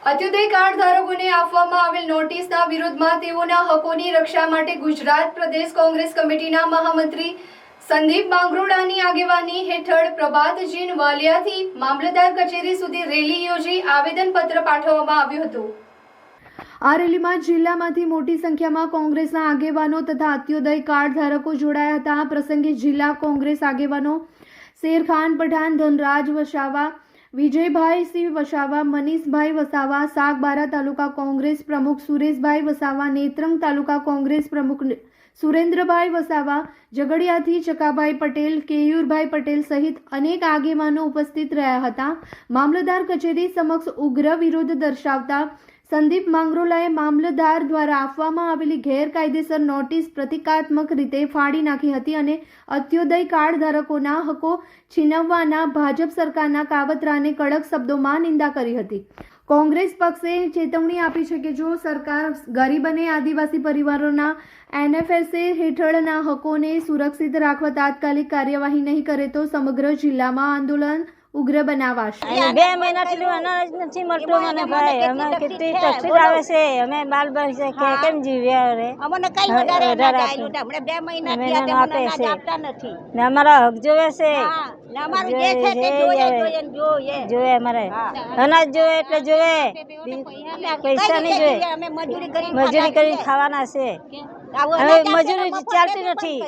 અત્યુદય card ધારકોને આપવામાં આવેલ નોટિસના વિરોધમાં તેઓના હકોની રક્ષા માટે ગુજરાત પ્રદેશ કોંગ્રેસ કમિટીના મહામંત્રી સંદીપ માંગરોળાની આગેવાની હેઠળ પ્રભાતજીન વાલિયાથી મામલતદાર કચેરી સુધી રેલી યોજી આવેદનપત્ર પાઠવવામાં આવ્યું હતું। આ રેલીમાં જિલ્લામાંથી મોટી સંખ્યામાં કોંગ્રેસના આગેવાનો તથા અત્યોદય કાર્ડ ધારકો જોડાયા હતા। આ પ્રસંગે જિલ્લા કોંગ્રેસ આગેવાનો શેરખાન પઠાણ, ધનરાજ વસાવા, વિજયભાઈ સિંહ વસાવા, મનીષભાઈ વસાવા, સાગબારા તાલુકા કોંગ્રેસ પ્રમુખ સુરેશભાઈ વસાવા, નેત્રંગ તાલુકા કોંગ્રેસ પ્રમુખ સુરેન્દ્રભાઈ વસાવા, ઝઘડિયાથી ચકાભાઈ પટેલ, કેયુરભાઈ પટેલ સહિત અનેક આગેવાનો ઉપસ્થિત રહ્યા હતા। મામલતદાર કચેરી સમક્ષ ઉગ્ર વિરોધ દર્શાવતા સંદીપ માંગરોલાએ મામલતદાર દ્વારા આપવામાં આવેલી ગેરકાયદેસર નોટિસ પ્રતિકાત્મક રીતે ફાડી નાખી હતી અને અત્યોદય કાર્ડ ધારકોના હકો છીનવવાના ભાજપ સરકારના કાવતરાને કડક શબ્દોમાં નિંદા કરી હતી। કોંગ્રેસ પક્ષે ચેતવણી આપી છે કે જો સરકાર ગરીબ અને આદિવાસી પરિવારોના NFSA હેઠળના હકોને સુરક્ષિત રાખવા તાત્કાલિક કાર્યવાહી નહીં કરે તો સમગ્ર જિલ્લામાં આંદોલન ઉગ્ર બનાવાશે। 2 મહિનાથી અનાજ નથી મળતું મને ભાઈ, અમે કેટલી તકલીફ આવે છે, અમે બાલ બચ્ચા કેમ જીવ્યા રે, અમને કઈ વધારે આપ્યું હમણે 2 મહિનાથી અનાજ આપતા નથી ને અમારા હક જોવે છે, ને અમારું જે છે તે જોઈએ અમારે અનાજ જોવે એટલે જોવે, પૈસા નહીં જોવે, અમે મજૂરી કરી ખાવાના છે, હવે મજૂરી ચાલતી નથી,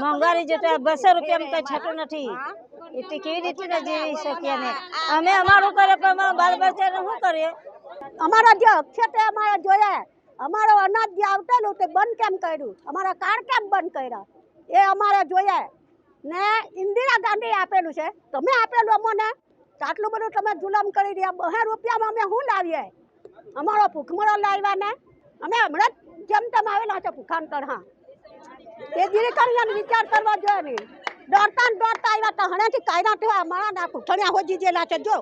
મોંઘવારી જોતા 200 રૂપિયામાં કઈ થતું નથી, એટલે કેવી રીતે જીવી શકીએ ને અમે અમારું કરે પણ બાલ બચ્ચાને શું કરીએ? અમારા જે અક્ષર તે અમારે જોઈએ, અમારો અનાજ જે આવતેલું તે બંધ કેમ કર્યું, અમારા કાર્ડ કેમ બંધ કર્યા એ અમારે જોઈએ ને ઇન્દિરા ગાંધી આપેલું છે, તમે આપેલું અમને આટલું બધું તમે જુલમ કરી રહ્યા, 2 રૂપિયામાં અમે શું લાવીએ? અમારો ભૂખમરો લાવ્યા ને અમે હમણાં જેમ તેમ આવેલા છે ભૂખાન કર, એ જીરી કરીને વિચાર કરવા જોઈએ નહીં, દોડતા આવ્યા તો હણેથી કાયદા થયા અમારા પૂછણ્યા હોજી જેલા છે, જો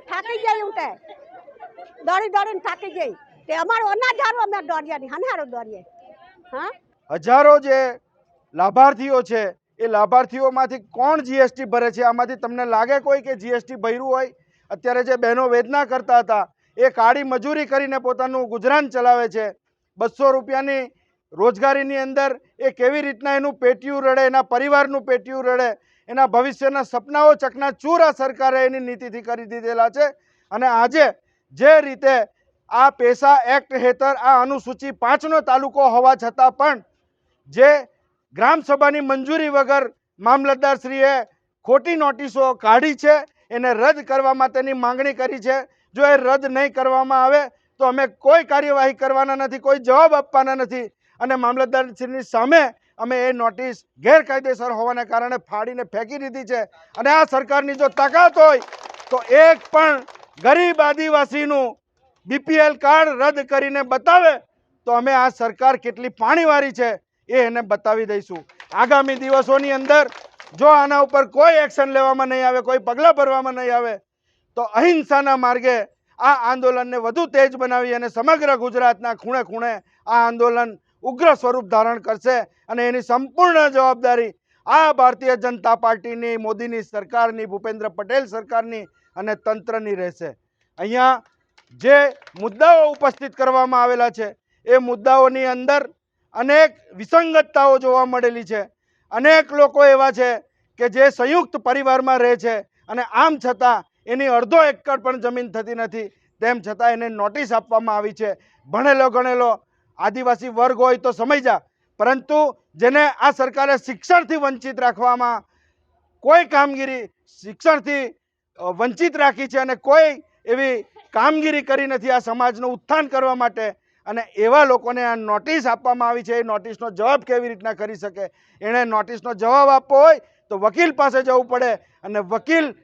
થાકી જઈ ઉઠે દોડીને થાકી જઈ તે અમારું અનાજ હારું અમે દોડ્યા નહીં, હારું દોડીએ। હા, હજારો જે લાભાર્થીઓ છે એ લાભાર્થીઓમાંથી કોણ GST ભરે છે? આમાંથી તમને લાગે કોઈ કે GST ભર્યું હોય? અત્યારે જે બહેનો વેદના કરતા હતા એ કાળી મજૂરી કરીને પોતાનું ગુજરાન ચલાવે છે, 200 રૂપિયાની રોજગારીની અંદર એ કેવી રીતના એનું પેટીયું રડે, એના પરિવારનું પેટીયું રડે, એના ભવિષ્યના સપનાઓ ચકનાચૂર આ સરકારે એની નીતિથી કરી દીધેલા છે। અને આજે જે રીતે આ પેસા એક્ટ હેઠળ આ અનુસૂચિ 5નો તાલુકો હોવા છતાં પણ જે ગ્રામસભાની મંજૂરી વગર મામલતદારશ્રીએ ખોટી નોટિસો કાઢી છે એને રદ કરવા માટેની માંગણી કરી છે। જો એ રદ નહીં કરવામાં આવે તો અમે કોઈ કાર્યવાહી કરવાના નથી, કોઈ જવાબ આપવાના નથી અને મામલતદારશ્રીની સામે અમે એ નોટિસ ગેરકાયદેસર હોવાને કારણે ફાડીને ફેંકી દીધી છે। અને આ સરકારની જો તાકાત હોય તો એક પણ ગરીબ આદિવાસીનું BPL કાર્ડ રદ કરીને બતાવે તો અમે આ સરકાર કેટલી પાણીવાળી છે એ એને બતાવી દઈશું। આગામી દિવસોની અંદર જો આના ઉપર કોઈ એક્શન લેવામાં નહીં આવે, કોઈ પગલાં ભરવામાં નહીં આવે તો અહિંસાના માર્ગે આ આંદોલનને વધુ તેજ બનાવી અને સમગ્ર ગુજરાતના ખૂણે ખૂણે આ આંદોલન ઉગ્ર સ્વરૂપ ધારણ કરશે અને એની સંપૂર્ણ જવાબદારી આ ભારતીય જનતા પાર્ટીની, મોદીની સરકારની, ભૂપેન્દ્ર પટેલ સરકારની અને તંત્રની રહેશે। અહીંયા જે મુદ્દાઓ ઉપસ્થિત કરવામાં આવેલા છે એ મુદ્દાઓની અંદર અનેક વિસંગતતાઓ જોવા મળેલી છે। અનેક લોકો એવા છે કે જે સંયુક્ત પરિવારમાં રહે છે અને આમ છતાં એની અડધો એકર પણ જમીન થતી નથી, તેમ છતાં એને નોટિસ આપવામાં આવી છે। ભણેલો ગણેલો આદિવાસી વર્ગ હોય તો સમજી જા, પરંતુ જેને આ સરકારે શિક્ષણથી વંચિત રાખવામાં કોઈ કામગીરી શિક્ષણથી વંચિત રાખી છે અને કોઈ એવી કામગીરી કરી નથી આ સમાજનું ઉત્થાન કરવા માટે, અને એવા લોકોને આ નોટિસ આપવામાં આવી છે। એ નોટિસનો જવાબ કેવી રીતના કરી શકે? એણે નોટિસનો જવાબ આપવો હોય તો વકીલ પાસે જવું પડે અને વકીલ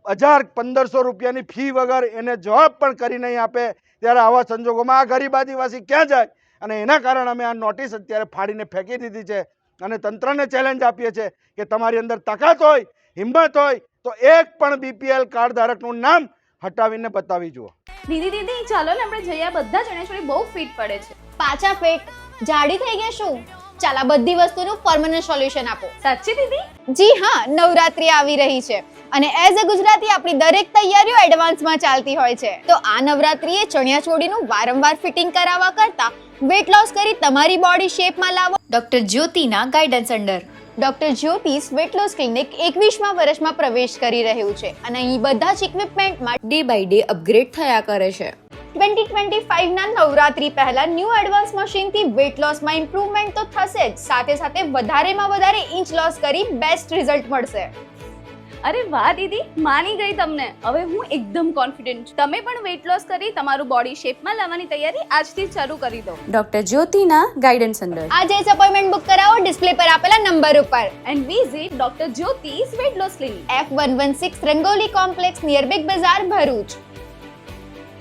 1000-1500 રૂપિયાની ફી વગર એને જવાબ પણ કરી નહીં આપે। ત્યારે આવા સંજોગોમાં આ ગરીબ આદિવાસી ક્યાં જાય? અને એના કારણે અમે આ નોટિસ અત્યારે ફાડીને ફેંકી દીધી છે અને તંત્રને ચેલેન્જ આપીએ છીએ કે તમારી અંદર તાકાત હોય, હિંમત હોય તો એક પણ BPL કાર્ડ ધારકનું નામ હટાવીને બતાવી જુઓ। દીદી ચાલો ને આપણે જઈએ, બધા ચણિયાચોળી બહુ ફિટ પડે છે। પાછા ફિટ જાડી થઈ ગયા શું? ચાલ આ બધી વસ્તુનું પરમનન્ટ સોલ્યુશન આપો. સાચી દીદી? જી હા, નવરાત્રી આવી રહી છે અને એઝ અ ગુજરાતી આપણી દરેક તૈયારીઓ એડવાન્સમાં ચાલતી હોય છે. તો આ નવરાત્રીએ ચણિયા ચોળીનું વારંવાર ફિટિંગ કરાવવા કરતા વેટ લોસ કરી તમારી બોડી શેપમાં લાવો. ડોક્ટર જ્યોતિના guidance under doctor Jyoti's weight loss clinic 21મા વર્ષમાં પ્રવેશ કરી રહ્યું છે અને અહીં બધા જ ઇક્વિપમેન્ટમાં ડે બાય ડે અપગ્રેડ થયા કરે છે. 2025 ના નવરાત્રી પહેલા ન્યૂ એડવાન્સ મશીનથી વેટ લોસમાં ઇમ્પ્રુવમેન્ટ તો થશે જ, સાથે સાથે વધારેમાં વધારે ઇંચ લોસ કરી બેસ્ટ રિઝલ્ટ મળશે. અરે વાહ દીદી, માની ગઈ તમને. હવે હું એકદમ કોન્ફિડન્ટ છું. તમે પણ વેટ લોસ કરી તમારું બોડી શેપમાં લાવવાની તૈયારી આજથી જ શરૂ કરી દો. ડોક્ટર જ્યોતિના ગાઈડન્સ અંડર આજે જ અપોઇન્ટમેન્ટ બુક કરાવો ડિસ્પ્લે પર આપેલા નંબર ઉપર. And visit doctor Jyoti's weight loss clinic, F116 Rangoli complex near big Bazaar, Bharuch.